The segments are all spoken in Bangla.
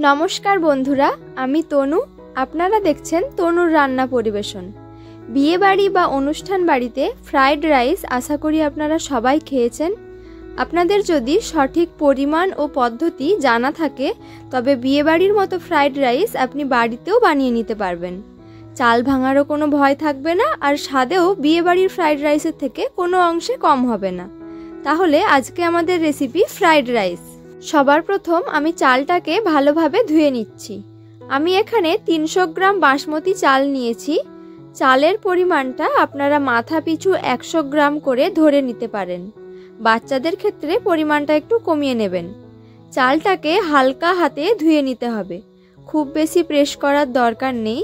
নমস্কার বন্ধুরা, আমি তনু। আপনারা দেখছেন তনুর রান্না পরিবেশন। বিয়ে বাড়ি বা অনুষ্ঠান বাড়িতে ফ্রাইড রাইস আশা করি আপনারা সবাই খেয়েছেন। আপনাদের যদি সঠিক পরিমাণ ও পদ্ধতি জানা থাকে তবে বিয়ে বাড়ির মতো ফ্রাইড রাইস আপনি বাড়িতেও বানিয়ে নিতে পারবেন। চাল ভাঙারও কোনো ভয় থাকবে না, আর স্বাদেও বিয়ে বাড়ির ফ্রাইড রাইসের থেকে কোনো অংশে কম হবে না। তাহলে আজকে আমাদের রেসিপি ফ্রাইড রাইস। সবার প্রথম আমি চালটাকে ভালোভাবে ধুয়ে নিচ্ছি। আমি এখানে 300 গ্রাম বাসমতি চাল নিয়েছি। চালের পরিমাণটা আপনারা মাথা পিছু 100 গ্রাম করে ধরে নিতে পারেন। বাচ্চাদের ক্ষেত্রে পরিমাণটা একটু কমিয়ে নেবেন। চালটাকে হালকা হাতে ধুয়ে নিতে হবে, খুব বেশি প্রেস করার দরকার নেই।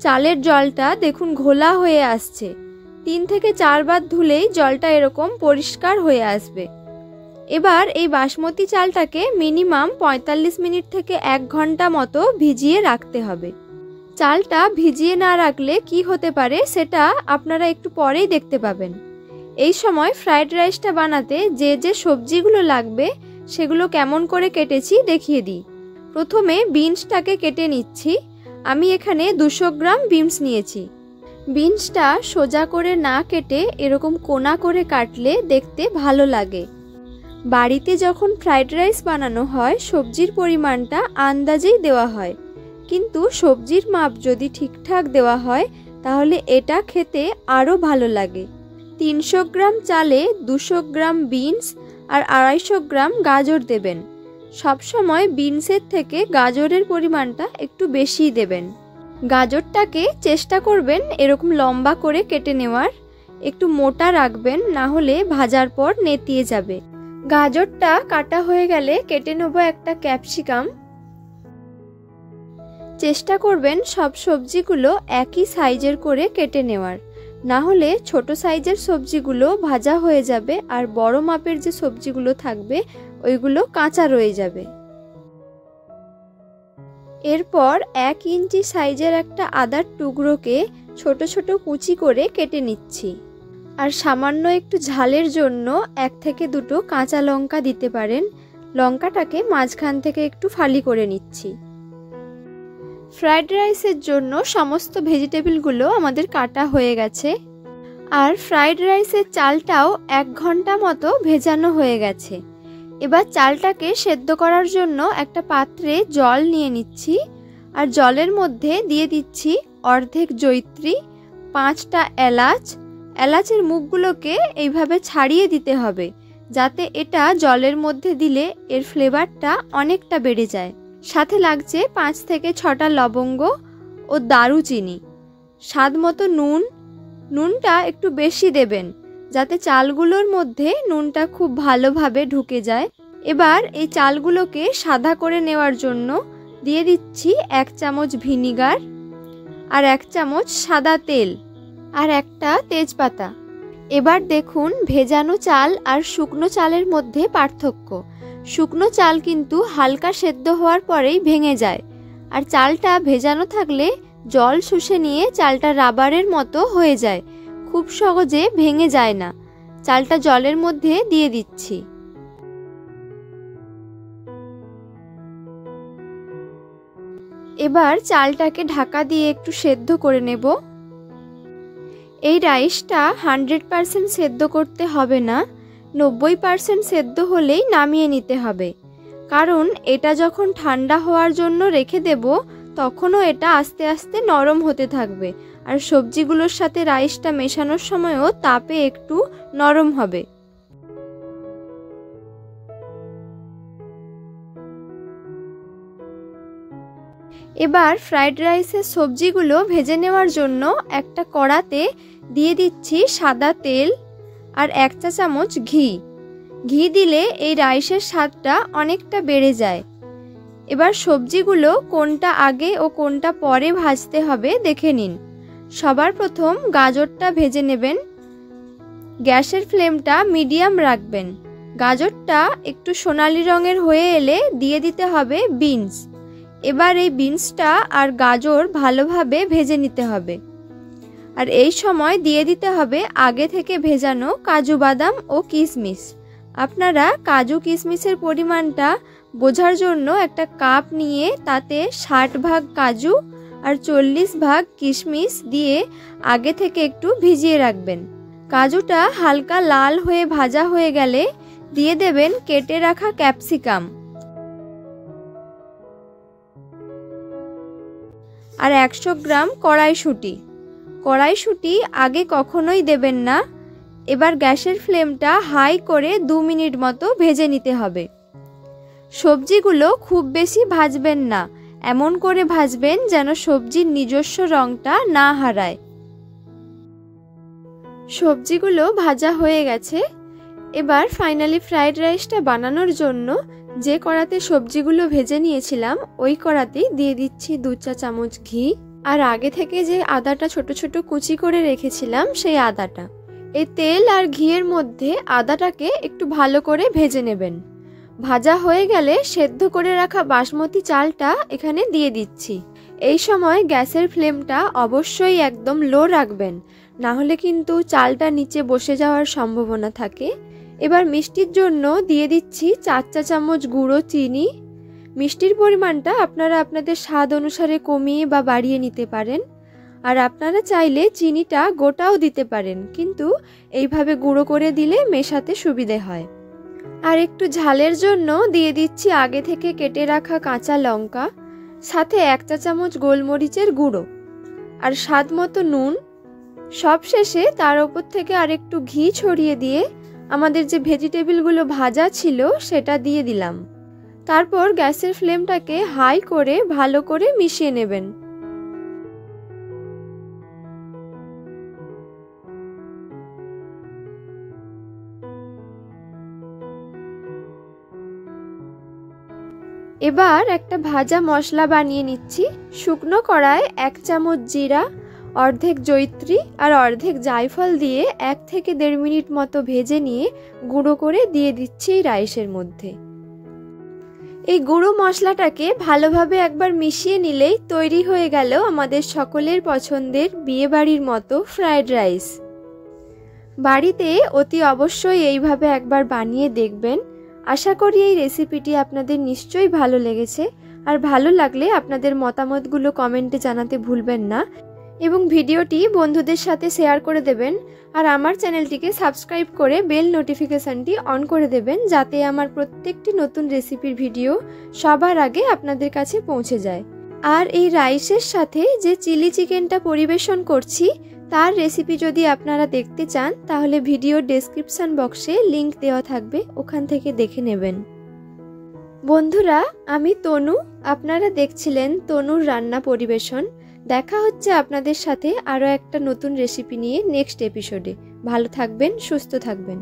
চালের জলটা দেখুন ঘোলা হয়ে আসছে। 3 থেকে 4 বার ধুলেই জলটা এরকম পরিষ্কার হয়ে আসবে। এবার এই বাসমতি চালটাকে মিনিমাম 45 মিনিট থেকে 1 ঘন্টা মতো ভিজিয়ে রাখতে হবে। চালটা ভিজিয়ে না রাখলে কি হতে পারে সেটা আপনারা একটু পরেই দেখতে পাবেন। এই সময় ফ্রাইড রাইসটা বানাতে যে যে সবজিগুলো লাগবে সেগুলো কেমন করে কেটেছি দেখিয়ে দিই। প্রথমে বিনসটাকে কেটে নিচ্ছি। আমি এখানে 200 গ্রাম বিনস নিয়েছি। বিনসটা সোজা করে না কেটে এরকম কোনা করে কাটলে দেখতে ভালো লাগে। বাড়িতে যখন ফ্রাইড রাইস বানানো হয় সবজির পরিমাণটা আন্দাজেই দেওয়া হয়, কিন্তু সবজির মাপ যদি ঠিকঠাক দেওয়া হয় তাহলে এটা খেতে আরও ভালো লাগে। 300 গ্রাম চালে 200 গ্রাম বিনস আর 250 গ্রাম গাজর দেবেন। সবসময় বিনসের থেকে গাজরের পরিমাণটা একটু বেশি দেবেন। গাজরটাকে চেষ্টা করবেন এরকম লম্বা করে কেটে নেওয়ার, একটু মোটা রাখবেন, না হলে ভাজার পর নেতিয়ে যাবে। গাজরটা কাটা হয়ে গেলে কেটে নেব একটা ক্যাপসিকাম। চেষ্টা করবেন সব সবজিগুলো একই সাইজের করে কেটে নেওয়ার, না হলে ছোট সাইজের সবজিগুলো ভাজা হয়ে যাবে আর বড় মাপের যে সবজিগুলো থাকবে ওইগুলো কাঁচা রয়ে যাবে। এরপর 1 ইঞ্চি সাইজের একটা আদার টুকরোকে ছোট ছোট কুচি করে কেটে নিচ্ছি। আর সামান্য একটু ঝালের জন্য 1 থেকে 2টো কাঁচা লঙ্কা দিতে পারেন। লঙ্কাটাকে মাঝখান থেকে একটু ফালি করে নিচ্ছি। ফ্রাইড রাইসের জন্য সমস্ত ভেজিটেবলগুলো আমাদের কাটা হয়ে গেছে। আর ফ্রাইড রাইসের চালটাও 1 ঘন্টা মতো ভেজানো হয়ে গেছে। এবার চালটাকে সেদ্ধ করার জন্য একটা পাত্রে জল নিয়ে নিচ্ছি। আর জলের মধ্যে দিয়ে দিচ্ছি অর্ধেক জয়িত্রী, 5টা এলাচ। এলাচের মুখগুলোকে এইভাবে ছাড়িয়ে দিতে হবে, যাতে এটা জলের মধ্যে দিলে এর ফ্লেভারটা অনেকটা বেড়ে যায়। সাথে লাগছে 5 থেকে 6টা লবঙ্গ ও দারুচিনি। স্বাদ মতো নুন। নুনটা একটু বেশি দেবেন যাতে চালগুলোর মধ্যে নুনটা খুব ভালোভাবে ঢুকে যায়। এবার এই চালগুলোকে সাদা করে নেওয়ার জন্য দিয়ে দিচ্ছি 1 চামচ ভিনিগার আর 1 চামচ সাদা তেল আর একটা তেজপাতা। এবার দেখুন ভেজানো চাল আর শুকনো চালের মধ্যে পার্থক্য। শুকনো চাল কিন্তু হালকা সেদ্ধ হওয়ার পরেই ভেঙে যায়, আর চালটা ভেজানো থাকলে জল শুষে নিয়ে চালটা রাবারের মতো হয়ে যায়, খুব সহজে ভেঙে যায় না। চালটা জলের মধ্যে দিয়ে দিচ্ছি। এবার চালটাকে ঢাকা দিয়ে একটু সেদ্ধ করে নেব। এই রাইসটা 100% সেদ্ধ করতে হবে না, 90% সেদ্ধ হলেই নামিয়ে নিতে হবে। কারণ এটা যখন ঠান্ডা হওয়ার জন্য রেখে দেব তখনও এটা আস্তে আস্তে নরম হতে থাকবে, আর সবজিগুলোর সাথে রাইসটা মেশানোর সময়ও তাপে একটু নরম হবে। এবার ফ্রাইড রাইসের সবজিগুলো ভেজে নেওয়ার জন্য একটা কড়াতে দিয়ে দিচ্ছি সাদা তেল আর 1 চা চামচ ঘি। ঘি দিলে এই রাইসের স্বাদটা অনেকটা বেড়ে যায়। এবার সবজিগুলো কোনটা আগে ও কোনটা পরে ভাজতে হবে দেখে নিন। সবার প্রথম গাজরটা ভেজে নেবেন। গ্যাসের ফ্লেমটা মিডিয়াম রাখবেন। গাজরটা একটু সোনালি রঙের হয়ে এলে দিয়ে দিতে হবে বিনস। এবার এই বিনসটা আর গাজর ভালোভাবে ভেজে নিতে হবে। আর এই সময় দিয়ে দিতে হবে আগে থেকে ভেজানো কাজু বাদাম ও কিশমিশ। আপনারা কাজু কিশমিশের পরিমাণটা বোঝার জন্য একটা কাপ নিয়ে তাতে 60 ভাগ কাজু আর 40 ভাগ কিশমিশ দিয়ে আগে থেকে একটু ভিজিয়ে রাখবেন। কাজুটা হালকা লাল হয়ে ভাজা হয়ে গেলে দিয়ে দেবেন কেটে রাখা ক্যাপসিকাম আর 100 গ্রাম কড়াইশুঁটি। কড়াইশুঁটি আগে কখনোই দেবেন না। এবার গ্যাসের ফ্লেমটা হাই করে 2 মিনিট মতো ভেজে নিতে হবে। সবজিগুলো খুব বেশি ভাজবেন না, এমন করে ভাজবেন যেন সবজির নিজস্ব রঙটা না হারায়। সবজিগুলো ভাজা হয়ে গেছে। এবার ফাইনালি ফ্রাইড রাইসটা বানানোর জন্য যে কড়াতে সবজিগুলো ভেজে নিয়েছিলাম ওই কড়াতেই দিয়ে দিচ্ছি 2 চা চামচ ঘি আর আগে থেকে যে আদাটা ছোট ছোট কুচি করে রেখেছিলাম সেই আদাটা। এই তেল আর ঘিয়ের মধ্যে আদাটাকে একটু ভালো করে ভেজে নেবেন। ভাজা হয়ে গেলে সেদ্ধ করে রাখা বাসমতি চালটা এখানে দিয়ে দিচ্ছি। এই সময় গ্যাসের ফ্লেমটা অবশ্যই একদম লো রাখবেন, না হলে কিন্তু চালটা নিচে বসে যাওয়ার সম্ভাবনা থাকে। এবার মিষ্টির জন্য দিয়ে দিচ্ছি 4 চা চামচ গুঁড়ো চিনি। মিষ্টির পরিমাণটা আপনারা আপনাদের স্বাদ অনুসারে কমিয়ে বা বাড়িয়ে নিতে পারেন। আর আপনারা চাইলে চিনিটা গোটাও দিতে পারেন, কিন্তু এইভাবে গুঁড়ো করে দিলে মেশাতে সুবিধে হয়। আর একটু ঝালের জন্য দিয়ে দিচ্ছি আগে থেকে কেটে রাখা কাঁচা লঙ্কা, সাথে 1 চা চামচ গোলমরিচের গুঁড়ো আর স্বাদ মতো নুন। সবশেষে তার উপর থেকে আরেকটু ঘি ছড়িয়ে দিয়ে আমাদের যে ভেজিটেবলগুলো ভাজা ছিল সেটা দিয়ে দিলাম। তারপর গ্যাসের ফ্লেমটাকে হাই করে ভালো করে মিশিয়ে নেবেন। এবার একটা ভাজা মশলা বানিয়ে নিচ্ছি। শুকনো কড়ায় 1 চামচ জিরা, অর্ধেক জয়িত্রী আর অর্ধেক জায়ফল দিয়ে 1 থেকে 1.5 মিনিট মতো ভেজে নিয়ে গুঁড়ো করে দিয়ে দিচ্ছি রাইসের মধ্যে। এই গুঁড়ো মশলাটাকে ভালোভাবে একবার মিশিয়ে নিলেই তৈরি হয়ে গেল আমাদের সকলের পছন্দের বিয়েবাড়ির মতো ফ্রাইড রাইস। বাড়িতে অতি অবশ্যই এইভাবে একবার বানিয়ে দেখবেন। আশা করি এই রেসিপিটি আপনাদের নিশ্চয়ই ভালো লেগেছে। আর ভালো লাগলে আপনাদের মতামতগুলো কমেন্টে জানাতে ভুলবেন না এবং ভিডিওটি বন্ধুদের সাথে শেয়ার করে দেবেন। আর আমার চ্যানেলটিকে সাবস্ক্রাইব করে বেল নোটিফিকেশানটি অন করে দেবেন, যাতে আমার প্রত্যেকটি নতুন রেসিপির ভিডিও সবার আগে আপনাদের কাছে পৌঁছে যায়। আর এই রাইসের সাথে যে চিলি চিকেনটা পরিবেশন করছি তার রেসিপি যদি আপনারা দেখতে চান তাহলে ভিডিওর ডেসক্রিপশন বক্সে লিংক দেওয়া থাকবে, ওখান থেকে দেখে নেবেন। বন্ধুরা, আমি তনু, আপনারা দেখছিলেন তনুর রান্না পরিবেশন। দেখা হচ্ছে আপনাদের সাথে আরও একটা নতুন রেসিপি নিয়ে নেক্সট এপিসোডে। ভালো থাকবেন, সুস্থ থাকবেন।